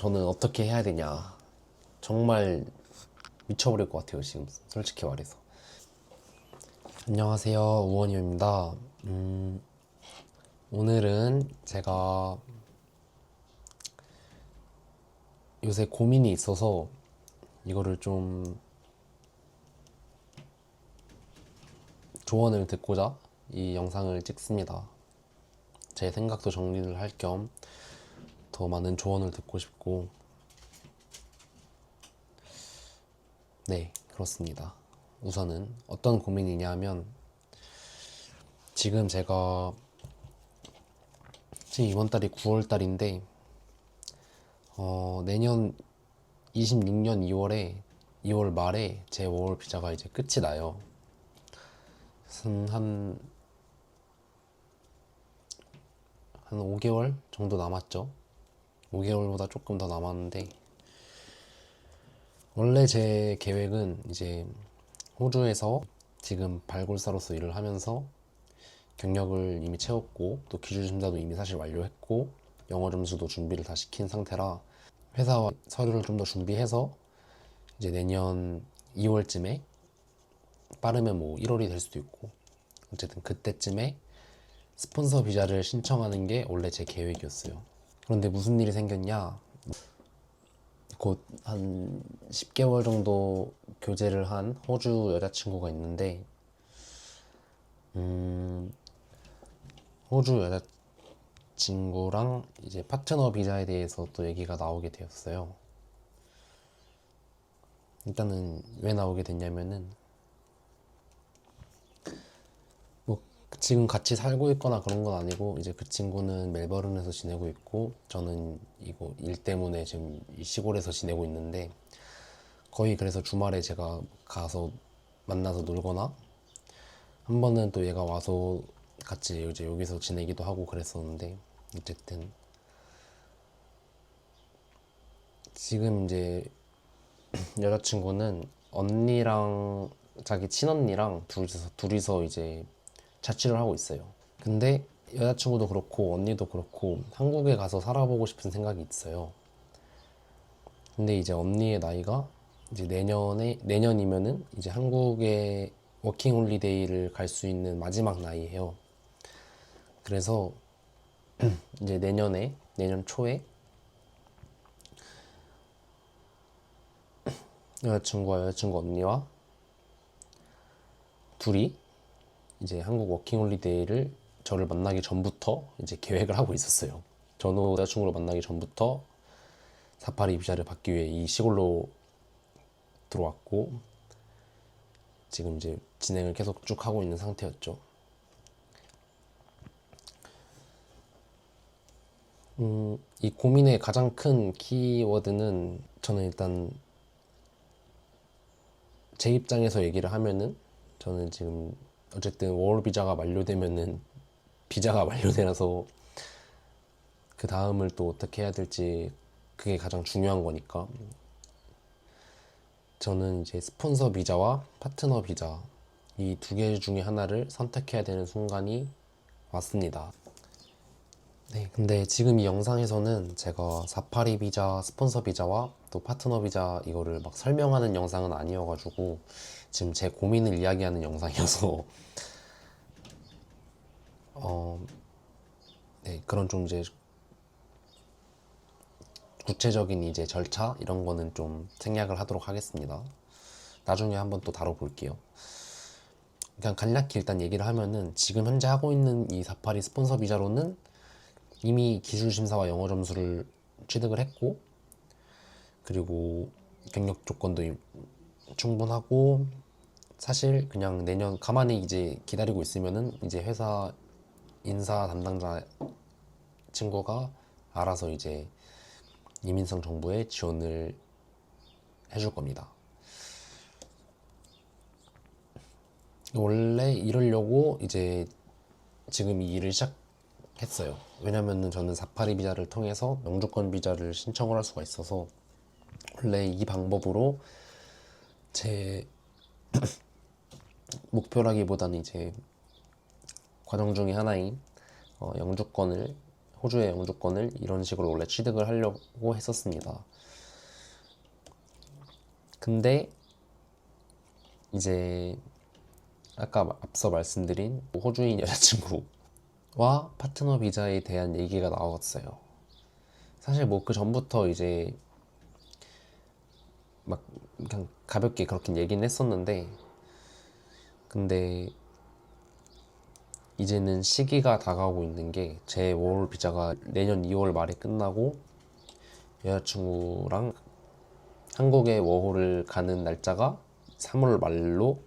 저는 어떻게 해야 되냐. 정말 미쳐버릴 것 같아요, 지금. 솔직히 말해서. 안녕하세요, 우원유입니다. 오늘은 제가 요새 고민이 있어서 이거를 좀 조언을 듣고자 이 영상을 찍습니다. 제 생각도 정리를 할 겸 더 많은 조언을 듣고 싶고, 네, 그렇습니다. 우선은 어떤 고민이냐 하면, 지금 제가 지금 이번 달이 9월 달인데 내년 26년 2월 말에 제 워홀 비자가 이제 끝이 나요. 한 5개월 정도 남았죠. 5개월보다 조금 더 남았는데, 원래 제 계획은 이제 호주에서 지금 발굴사로서 일을 하면서 경력을 이미 채웠고, 또 기술 심사도 이미 사실 완료했고, 영어 점수도 준비를 다 시킨 상태라 회사 서류를 좀 더 준비해서 이제 내년 2월쯤에, 빠르면 뭐 1월이 될 수도 있고, 어쨌든 그때쯤에 스폰서 비자를 신청하는 게 원래 제 계획이었어요. 그런데 무슨 일이 생겼냐, 곧 한 10개월 정도 교제를 한 호주 여자친구가 있는데, 호주 여자친구랑 이제 파트너 비자에 대해서 또 얘기가 나오게 되었어요. 일단은 왜 나오게 됐냐면은, 뭐 지금 같이 살고 있거나 그런 건 아니고, 이제 그 친구는 멜버른에서 지내고 있고, 저는 이거 일 때문에 지금 이 시골에서 지내고 있는데, 거의 그래서 주말에 제가 가서 만나서 놀거나, 한 번은 또 얘가 와서 같이 이제 여기서 지내기도 하고 그랬었는데, 어쨌든 지금 이제 여자친구는 언니랑 자기 친언니랑 둘이서 이제 자취를 하고 있어요. 근데 여자친구도 그렇고 언니도 그렇고 한국에 가서 살아보고 싶은 생각이 있어요. 근데 이제 언니의 나이가 이제 내년이면은 이제 한국에 워킹 홀리데이를 갈 수 있는 마지막 나이예요. 그래서 이제 내년 초에 여자친구와 여자친구 언니와 둘이 이제 한국 워킹 홀리데이를 저를 만나기 전부터 이제 계획을 하고 있었어요. 저는 여자친구를 만나기 전부터 사파리 비자를 받기 위해 이 시골로 들어왔고, 지금 이제 진행을 계속 쭉 하고 있는 상태였죠. 이 고민의 가장 큰 키워드는, 저는 일단 제 입장에서 얘기를 하면은, 저는 지금 어쨌든 워홀 비자가 만료되면은 비자가 만료되라서 그 다음을 또 어떻게 해야 될지, 그게 가장 중요한 거니까 저는 이제 스폰서 비자와 파트너 비자, 이 두 개 중에 하나를 선택해야 되는 순간이 왔습니다. 네, 근데 지금 이 영상에서는 제가 사파리 비자, 스폰서 비자와 또 파트너 비자 이거를 막 설명하는 영상은 아니어가지고, 지금 제 고민을 이야기하는 영상이어서 네, 그런 좀 이제 구체적인 이제 절차 이런 거는 좀 생략을 하도록 하겠습니다. 나중에 한번 또 다뤄볼게요. 그냥 간략히 일단 얘기를 하면은, 지금 현재 하고 있는 이 사파리 스폰서 비자로는 이미 기술 심사와 영어 점수를 취득을 했고, 그리고 경력 조건도 충분하고, 사실 그냥 내년 가만히 이제 기다리고 있으면은 이제 회사 인사 담당자 친구가 알아서 이제 이민성 정보에 지원을 해줄 겁니다. 원래 이러려고 이제 지금 이 일을 시작했어요. 왜냐면은 저는 사파리 비자를 통해서 영주권 비자를 신청을 할 수가 있어서, 원래 이 방법으로 제 목표라기보다는 이제 과정 중에 하나인 영주권을 호주의 영주권을 이런 식으로 원래 취득을 하려고 했었습니다. 근데 이제 아까 앞서 말씀드린 호주인 여자친구와 파트너 비자에 대한 얘기가 나왔어요. 사실 뭐 그 전부터 이제 막 그냥 가볍게 그렇게 얘기는 했었는데, 근데 이제는 시기가 다가오고 있는 게, 제 워홀 비자가 내년 2월 말에 끝나고 여자친구랑 한국에 워홀을 가는 날짜가 3월 말로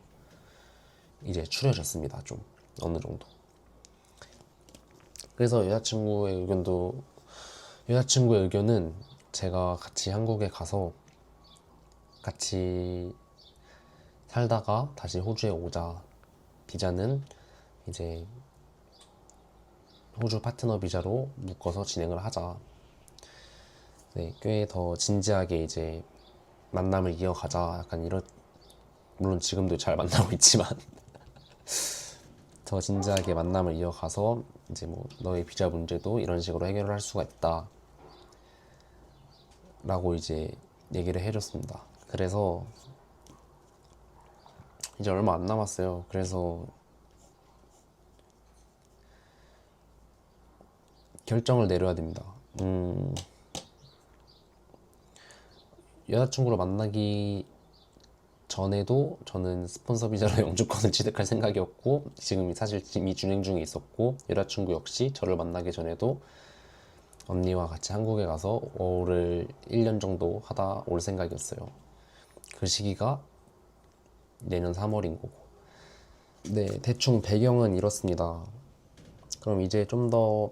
이제 추려졌습니다. 좀 어느 정도. 그래서 여자친구의 의견은 제가 같이 한국에 가서 같이 살다가 다시 호주에 오자. 비자는 이제 호주 파트너 비자로 묶어서 진행을 하자. 네, 꽤 더 진지하게 이제 만남을 이어가자. 약간 이런, 물론 지금도 잘 만나고 있지만 더 진지하게 만남을 이어가서 이제 뭐 너의 비자 문제도 이런 식으로 해결을 할 수가 있다. 라고 이제 얘기를 해줬습니다. 그래서 이제 얼마 안 남았어요. 그래서 결정을 내려야 됩니다. 여자친구를 만나기 전에도 저는 스폰서 비자로 영주권을 취득할 생각이었고, 지금 사실 이미 진행 중에 있었고, 여자친구 역시 저를 만나기 전에도 언니와 같이 한국에 가서 워홀을 1년 정도 하다 올 생각이었어요. 그 시기가 내년 3월인 거고. 네, 대충 배경은 이렇습니다. 그럼 이제 좀 더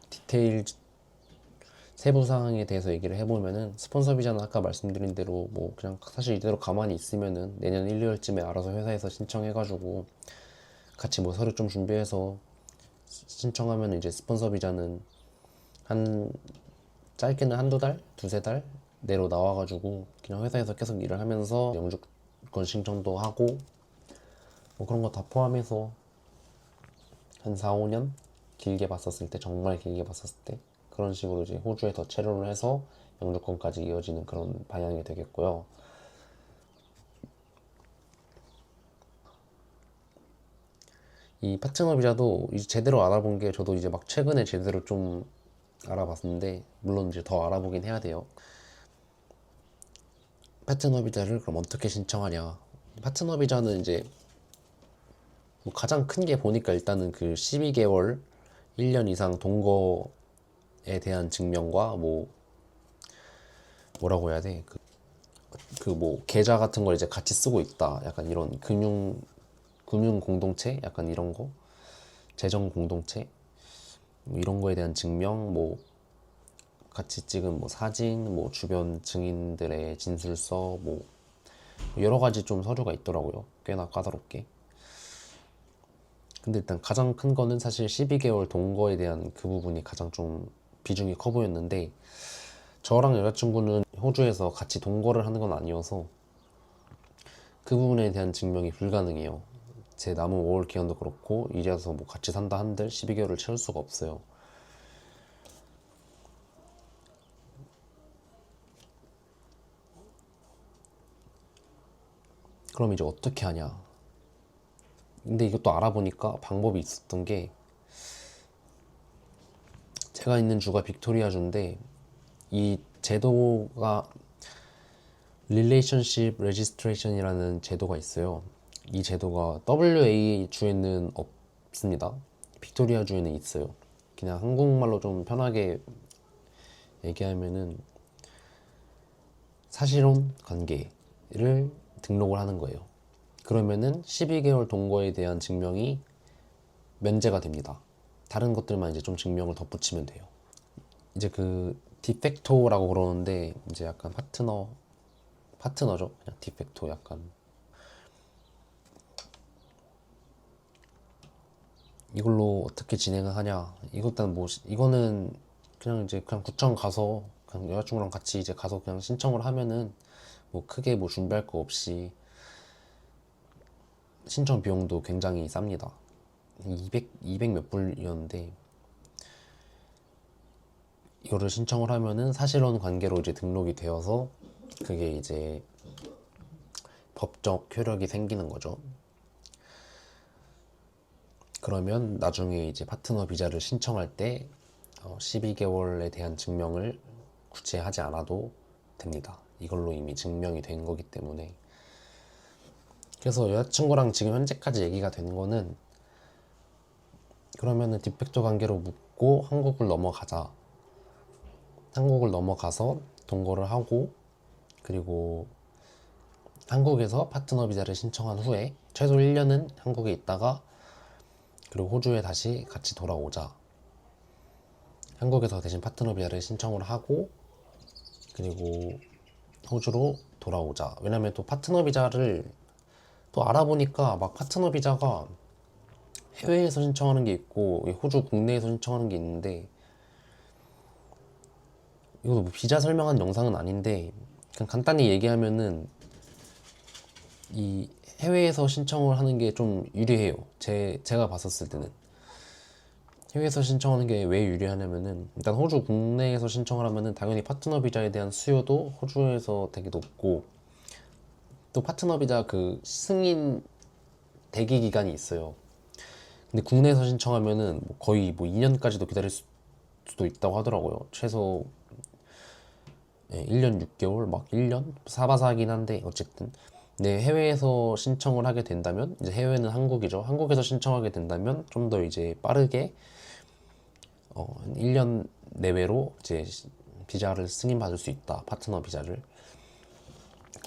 디테일 세부 사항에 대해서 얘기를 해보면은, 스폰서 비자는 아까 말씀드린 대로 뭐 그냥 사실 이대로 가만히 있으면은 내년 1, 2월쯤에 알아서 회사에서 신청해가지고 같이 뭐 서류 좀 준비해서 신청하면 이제 스폰서 비자는 한 짧게는 한두 달, 두세 달 내로 나와가지고 그냥 회사에서 계속 일을 하면서 영주권 신청도 하고 뭐 그런 거 다 포함해서 한 4, 5년 길게 봤었을 때, 정말 길게 봤었을 때 그런 식으로 이제 호주에 더 체류를 해서 영주권까지 이어지는 그런 방향이 되겠고요. 이 파트너 비자도 이제 제대로 알아본 게, 저도 이제 막 최근에 제대로 좀 알아봤는데, 물론 이제 더 알아보긴 해야 돼요. 파트너 비자를 그럼 어떻게 신청하냐? 파트너 비자는 이제 뭐 가장 큰 게 보니까 일단은 그 12개월 1년 이상 동거에 대한 증명과 뭐 뭐라고 해야 돼? 그 뭐 계좌 같은 걸 이제 같이 쓰고 있다. 약간 이런 금융 공동체 약간 이런 거, 재정 공동체 뭐 이런 거에 대한 증명, 뭐 같이 찍은 뭐 사진, 뭐 주변 증인들의 진술서, 뭐 여러 가지 좀 서류가 있더라고요. 꽤나 까다롭게. 근데 일단 가장 큰 거는 사실 12개월 동거에 대한 그 부분이 가장 좀 비중이 커 보였는데, 저랑 여자친구는 호주에서 같이 동거를 하는 건 아니어서 그 부분에 대한 증명이 불가능해요. 제 남은 5월 기간도 그렇고 이제 와서 뭐 같이 산다 한들 12개월을 채울 수가 없어요. 그럼 이제 어떻게 하냐? 근데 이것도 알아보니까 방법이 있었던 게, 제가 있는 주가 빅토리아 주인데 이 제도가 Relationship Registration이라는 제도가 있어요. 이 제도가 WA 주에는 없습니다. 빅토리아 주에는 있어요. 그냥 한국말로 좀 편하게 얘기하면은 사실혼 관계를 등록을 하는 거예요. 그러면은 12개월 동거에 대한 증명이 면제가 됩니다. 다른 것들만 이제 좀 증명을 덧붙이면 돼요. 이제 그 디팩토라고 그러는데, 이제 약간 파트너죠. 그냥 디팩토 약간. 이걸로 어떻게 진행을 하냐? 이것도 뭐 이거는 그냥 이제 그냥 구청 가서 그냥 여자친구랑 같이 이제 가서 그냥 신청을 하면은 뭐 크게 뭐 준비할 거 없이, 신청 비용도 굉장히 쌉니다. 200몇 불이었는데 이거를 신청을 하면은 사실혼 관계로 이제 등록이 되어서 그게 이제 법적 효력이 생기는 거죠. 그러면 나중에 이제 파트너 비자를 신청할 때 12개월에 대한 증명을 굳이 하지 않아도 됩니다. 이걸로 이미 증명이 된 거기 때문에. 그래서 여자친구랑 지금 현재까지 얘기가 된 거는, 그러면은 디팩토 관계로 묻고 한국을 넘어가자. 한국을 넘어가서 동거를 하고, 그리고 한국에서 파트너 비자를 신청한 후에 최소 1년은 한국에 있다가 그리고 호주에 다시 같이 돌아오자. 한국에서 대신 파트너 비자를 신청을 하고 그리고 호주로 돌아오자. 왜냐면 또 파트너 비자를 또 알아보니까 막 파트너 비자가 해외에서 신청하는 게 있고 호주 국내에서 신청하는 게 있는데, 이것도 뭐 비자 설명한 영상은 아닌데 그냥 간단히 얘기하면은 이 해외에서 신청을 하는 게 좀 유리해요. 제가 봤었을 때는 해외에서 신청하는 게 왜 유리하냐면은, 일단 호주 국내에서 신청을 하면은 당연히 파트너 비자에 대한 수요도 호주에서 되게 높고, 또 파트너 비자 그 승인 대기 기간이 있어요. 근데 국내에서 신청하면은 뭐 거의 뭐 2년까지도 기다릴 수도 있다고 하더라고요. 최소 1년 6개월, 막 1년? 사바사긴 한데, 어쨌든. 네, 해외에서 신청을 하게 된다면, 이제 해외는 한국이죠. 한국에서 신청하게 된다면 좀 더 이제 빠르게, 한 1년 내외로 이제 비자를 승인받을 수 있다. 파트너 비자를.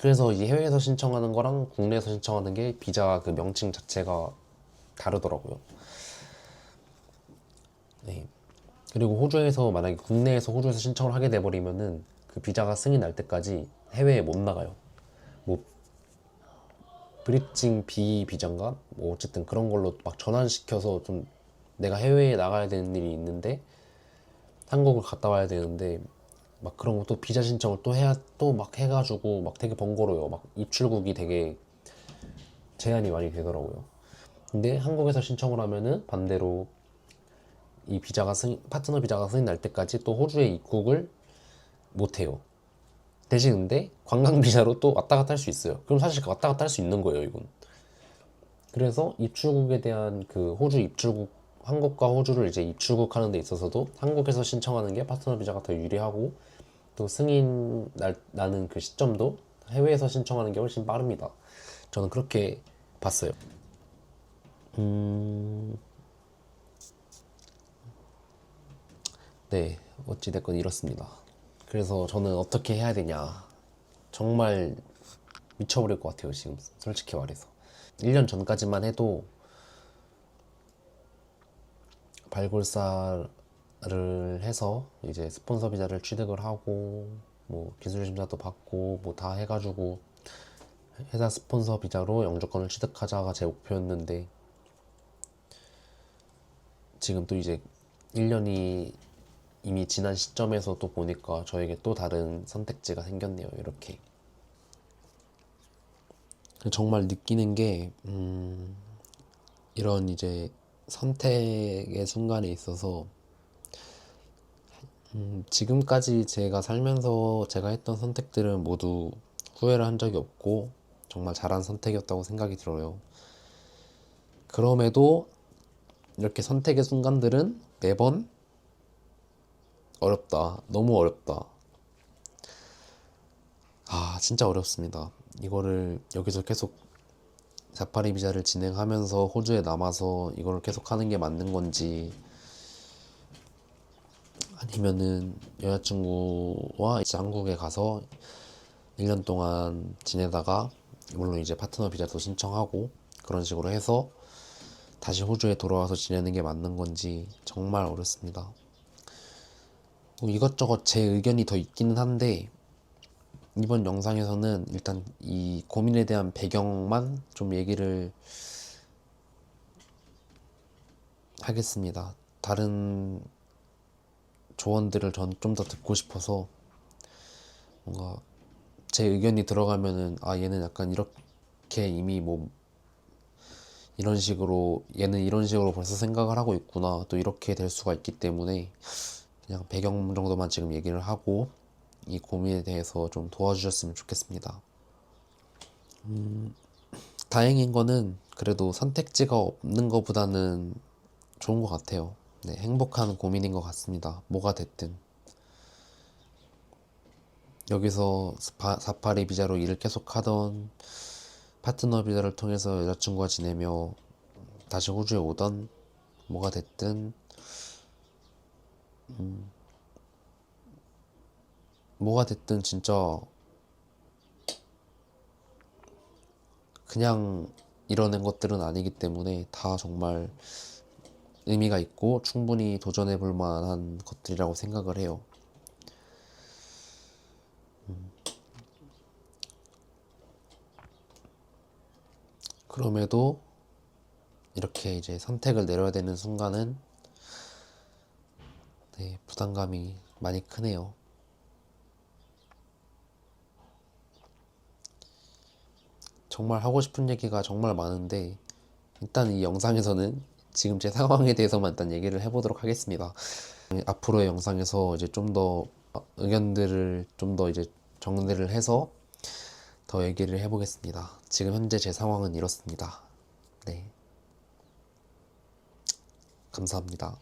그래서 이제 해외에서 신청하는 거랑 국내에서 신청하는 게 비자 그 명칭 자체가 다르더라고요. 네. 그리고 호주에서 만약에 국내에서 호주에서 신청을 하게 돼버리면은 그 비자가 승인 날 때까지 해외에 못 나가요. 뭐 브리징 비 비자인가? 뭐 어쨌든 그런 걸로 막 전환시켜서 좀 내가 해외에 나가야 되는 일이 있는데 한국을 갔다 와야 되는데 막 그런 것도 비자 신청을 또 해야 또 막 해가지고 막 되게 번거로워요. 막 입출국이 되게 제한이 많이 되더라고요. 근데 한국에서 신청을 하면은 반대로 이 비자가 파트너 비자가 승인 날 때까지 또 호주에 입국을 못 해요. 대신 근데 관광 비자로 또 왔다 갔다 할 수 있어요. 그럼 사실 왔다 갔다 할 수 있는 거예요, 이건. 그래서 입출국에 대한 그 호주 입출국, 한국과 호주를 이제 입출국하는 데 있어서도 한국에서 신청하는 게 파트너 비자가 더 유리하고, 또 승인 나는 그 시점도 해외에서 신청하는 게 훨씬 빠릅니다. 저는 그렇게 봤어요. 네, 어찌됐건 이렇습니다. 그래서 저는 어떻게 해야 되냐. 정말 미쳐버릴 것 같아요, 지금. 솔직히 말해서. 1년 전까지만 해도 발굴사를 해서 이제 스폰서 비자를 취득을 하고, 뭐 기술 심사도 받고, 뭐 다 해가지고 회사 스폰서 비자로 영주권을 취득하자가 제 목표였는데, 지금 또 이제 1년이 이미 지난 시점에서 또 보니까 저에게 또 다른 선택지가 생겼네요, 이렇게. 정말 느끼는 게, 이런 이제 선택의 순간에 있어서, 지금까지 제가 살면서 제가 했던 선택들은 모두 후회를 한 적이 없고, 정말 잘한 선택이었다고 생각이 들어요. 그럼에도 이렇게 선택의 순간들은 매번 어렵다. 너무 어렵다. 아, 진짜 어렵습니다. 이거를 여기서 계속 사파리 비자를 진행하면서 호주에 남아서 이걸 계속 하는 게 맞는 건지, 아니면은 여자친구와 이제 한국에 가서 1년 동안 지내다가, 물론 이제 파트너 비자도 신청하고 그런 식으로 해서 다시 호주에 돌아와서 지내는 게 맞는 건지 정말 어렵습니다. 뭐 이것저것 제 의견이 더 있기는 한데, 이번 영상에서는 일단 이 고민에 대한 배경만 좀 얘기를 하겠습니다. 다른 조언들을 전 좀 더 듣고 싶어서, 뭔가 제 의견이 들어가면은 아, 얘는 약간 이렇게 이미 뭐 이런 식으로, 얘는 이런 식으로 벌써 생각을 하고 있구나, 또 이렇게 될 수가 있기 때문에 그냥 배경 정도만 지금 얘기를 하고 이 고민에 대해서 좀 도와주셨으면 좋겠습니다. 다행인 거는 그래도 선택지가 없는 것보다는 좋은 것 같아요. 네, 행복한 고민인 것 같습니다. 뭐가 됐든. 여기서 사파리 비자로 일을 계속 하던 파트너 비자를 통해서 여자친구와 지내며 다시 호주에 오던 뭐가 됐든 뭐가 됐든 진짜 그냥 이뤄낸 것들은 아니기 때문에 다 정말 의미가 있고 충분히 도전해 볼 만한 것들이라고 생각을 해요. 그럼에도 이렇게 이제 선택을 내려야 되는 순간은 네, 부담감이 많이 크네요. 정말 하고 싶은 얘기가 정말 많은데 일단 이 영상에서는 지금 제 상황에 대해서만 일단 얘기를 해보도록 하겠습니다. 앞으로의 영상에서 이제 좀 더 의견들을 좀 더 이제 정리를 해서 더 얘기를 해보겠습니다. 지금 현재 제 상황은 이렇습니다. 네, 감사합니다.